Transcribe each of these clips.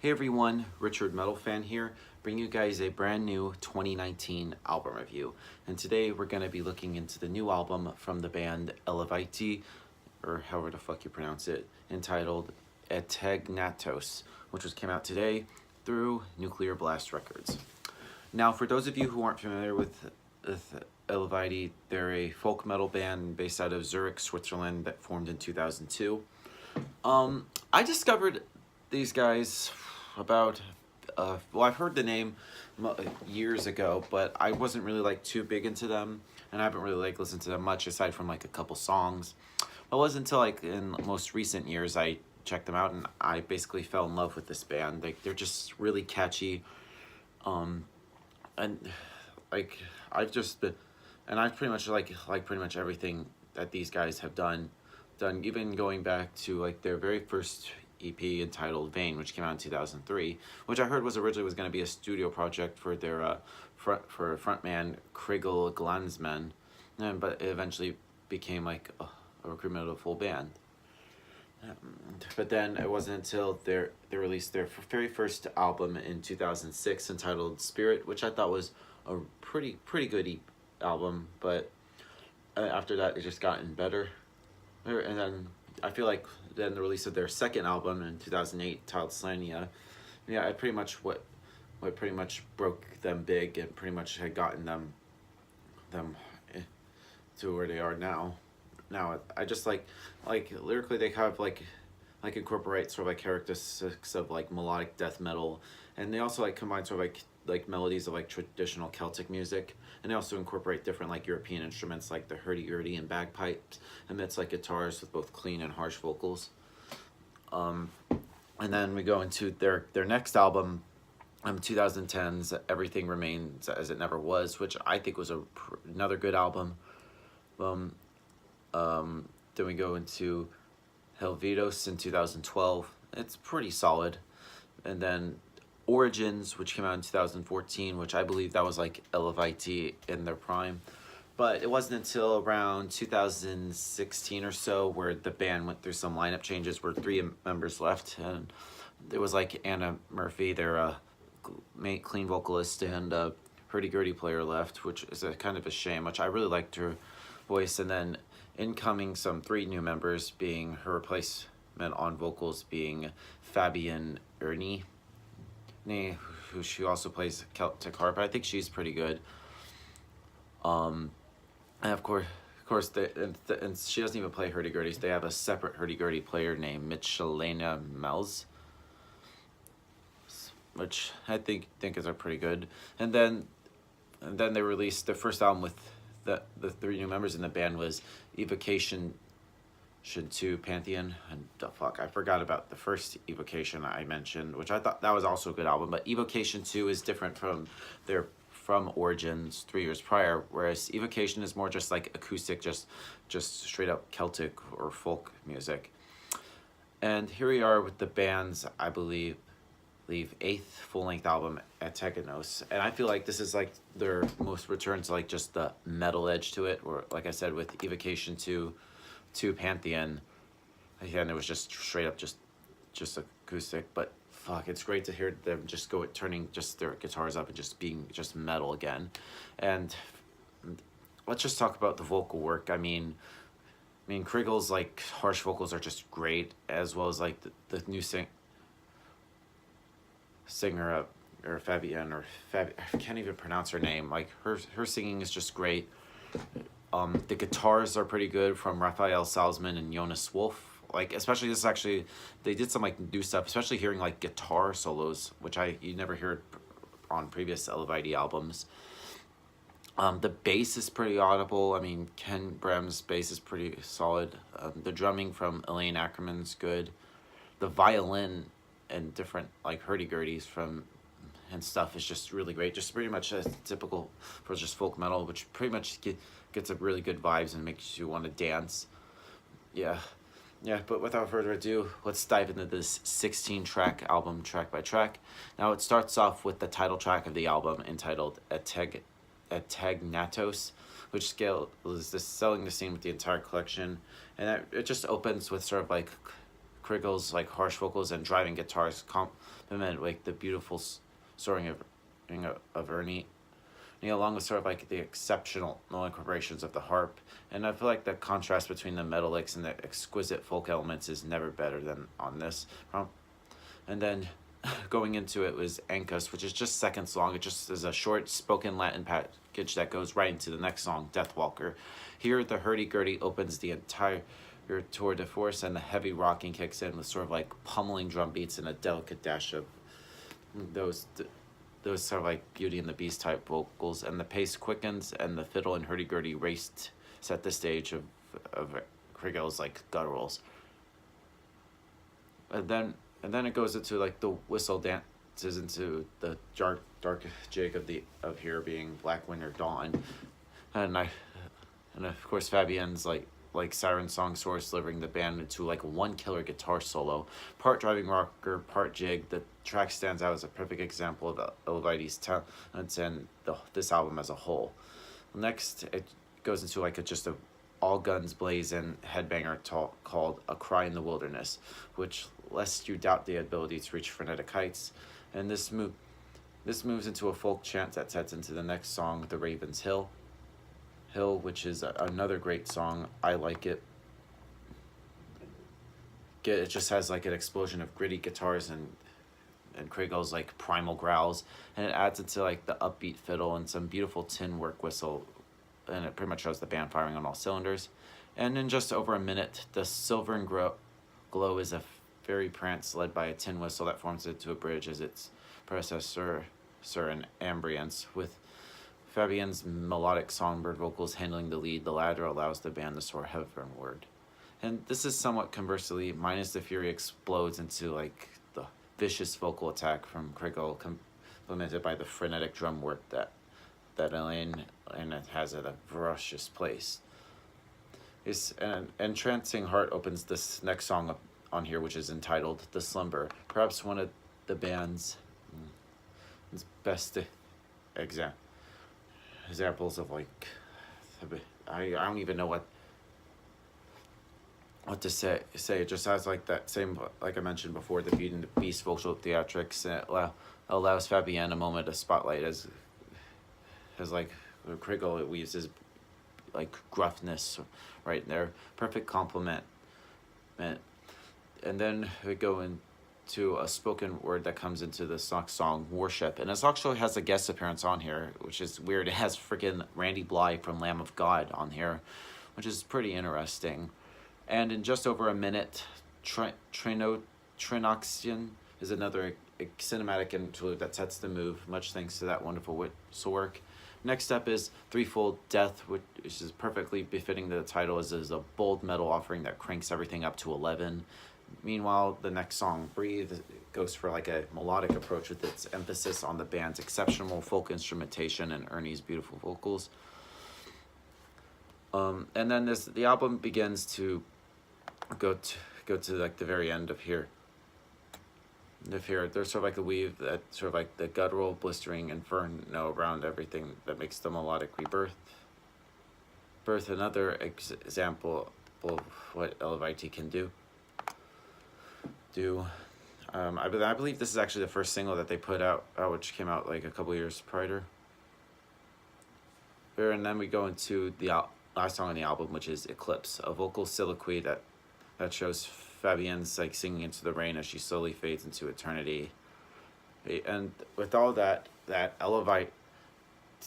Hey everyone, Richard Metal Fan here, bringing you guys a brand new 2019 album review. And today we're going to be looking into the new album from the band Eluveitie, or however the fuck you pronounce it, entitled Ategnatos, which came out today through Nuclear Blast Records. Now, for those of you who aren't familiar with Eluveitie, they're a folk metal band based out of Zurich, Switzerland that formed in 2002. I discovered these guys about, well, I've heard the name years ago, but I wasn't really too big into them, and I haven't really listened to them much aside from a couple songs. It wasn't until in most recent years I checked them out, and I basically fell in love with this band. They're just really catchy, and I've just been, and I pretty much like pretty much everything that these guys have done, even going back to their very first EP entitled Vain, which came out in 2003, which I heard was originally going to be a studio project for their frontman Krigel Glansman, but it eventually became a recruitment of a full band. But then it wasn't until they released their very first album in 2006 entitled Spirit, which I thought was a pretty good album, but after that it just gotten better. And then I feel then the release of their second album in 2008 titled Slania, yeah, it pretty much what pretty much broke them big and pretty much had gotten them to where they are now. Now I just lyrically they have incorporate sort of characteristics of melodic death metal, and they also combine sort of melodies of traditional Celtic music, and they also incorporate different European instruments like the hurdy-gurdy and bagpipes, amidst guitars with both clean and harsh vocals. And then we go into their next album, 2010's Everything Remains As It Never Was, which I think was another good album. Then we go into Eluveitie in 2012. It's pretty solid. And then Origins, which came out in 2014, which I believe that was Eluveitie in their prime. But it wasn't until around 2016 or so where the band went through some lineup changes where 3 members left. And there was Anna Murphy, their clean vocalist, and hurdy-gurdy player left, which is kind of a shame, which I really liked her voice. And then incoming some 3 new members, being her replacement on vocals being Fabienne Ernie, who she also plays Celtic harp. I think she's pretty good. And of course, and she doesn't even play hurdy-gurdies. They have a separate hurdy-gurdy player named Michelena Melz, which I think is pretty good. And then they released their first album with the 3 new members in the band was Evocation 2 Pantheon, and I forgot about the first Evocation I mentioned, which I thought that was also a good album. But Evocation 2 is different from Origins 3 years prior, whereas Evocation is more just acoustic, just straight up Celtic or folk music. And here we are with the band's, I believe 8th full-length album, Ategnatos, and I feel this is their most return to just the metal edge to it, or I said with Evocation 2 Pantheon, again it was just straight up just acoustic, but fuck, it's great to hear them just turning their guitars up and just being just metal again. And let's just talk about the vocal work. I mean Krigel's harsh vocals are just great, as well as the new singer or Fabienne, I can't even pronounce her name. Her singing is just great. The guitars are pretty good from Raphael Salzman and Jonas Wolf. Especially this they did some new stuff, especially hearing guitar solos, which you never heard on previous Eluveitie albums. The bass is pretty audible. Ken Brem's bass is pretty solid. The drumming from Elaine Ackerman's good. The violin and different hurdy-gurdies and stuff is just really great. Just pretty much typical for just folk metal, which pretty much gets a really good vibes and makes you want to dance. Yeah, but without further ado, let's dive into this 16-track album, track by track. Now it starts off with the title track of the album entitled Ategnatos, which is selling the scene with the entire collection, and it just opens with sort of Krigel's like harsh vocals and driving guitars complement like the beautiful soaring of Ernie, along with sort of like the exceptional incorporations of the harp. And I feel like the contrast between the metal licks and the exquisite folk elements is never better than on this. And then going into it was Ancus, which is just seconds long. It just is a short spoken Latin package that goes right into the next song, Deathwalker. Here, the hurdy-gurdy opens the entire tour de force, and the heavy rocking kicks in with sort of like pummeling drum beats and a delicate dash of those sort of like Beauty and the Beast type vocals, and the pace quickens, and the fiddle and hurdy-gurdy race set the stage of Krigel's like gutturals. And then it goes into like the whistle dances into the dark jig of here being Black Winter Dawn, and of course Fabienne's like siren song source delivering the band into like one killer guitar solo, part driving rocker, part jig. The track stands out as a perfect example of Eluveitie's talents and this album as a whole. Next, it goes into like just a all guns blazing headbanger called A Cry in the Wilderness, which lest you doubt the ability to reach frenetic heights. And this moves into a folk chant that sets into the next song, The Raven's Hill, which is another great song. I like it. It just has like an explosion of gritty guitars and Krigel's like primal growls, and it adds into like the upbeat fiddle and some beautiful tin work whistle, and it pretty much shows the band firing on all cylinders. And in just over a minute, the silver and glow is a fairy prance led by a tin whistle that forms into a bridge as its predecessor in ambience, with Fabienne's melodic songbird vocals handling the lead. The latter allows the band to soar heavenward. And this is somewhat conversely, minus the fury explodes into like the vicious vocal attack from Krigel, complemented by the frenetic drum work that Elaine has at a ferocious place. An entrancing heart opens this next song up on here, which is entitled The Slumber, perhaps one of the band's best examples of like, I don't even know what to say. It just has like that same, like I mentioned before, the Beauty and the Beast vocal theatrics, and it allows Fabienne a moment of spotlight as like Krigel, it weaves his like gruffness right there, perfect compliment. And then we go into a spoken word that comes into the song Worship, and it actually has a guest appearance on here, which is weird. It has freaking Randy Blythe from Lamb of God on here, which is pretty interesting. And in just over a minute, Trinoxian is another cinematic interlude that sets the move, much thanks to that wonderful whistle work. Next up is Threefold Death, which is perfectly befitting the title, as is a bold metal offering that cranks everything up to 11. Meanwhile, the next song, Breathe, goes for like a melodic approach with its emphasis on the band's exceptional folk instrumentation and Ernie's beautiful vocals. And then the album begins to go to like the very end of here. There's sort of like a weave that sort of like the guttural blistering inferno around everything that makes the melodic rebirth. Another example of what Eluveitie can do. I believe this is actually the first single that they put out, which came out like a couple years prior. And then we go into the last song on the album, which is Eclipse, a vocal soliloquy that shows Fabienne's like singing into the rain as she slowly fades into eternity. And with all that Eluveitie,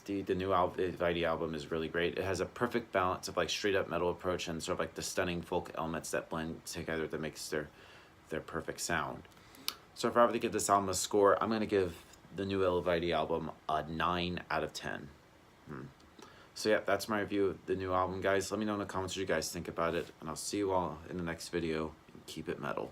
the new Eluveitie album is really great. It has a perfect balance of like straight up metal approach and sort of like the stunning folk elements that blend together that makes their perfect sound. So if I were to give this album a score, I'm going to give the new Eluveitie album a 9 out of 10. So yeah, that's my review of the new album, guys. Let me know in the comments what you guys think about it, and I'll see you all in the next video. Keep it metal.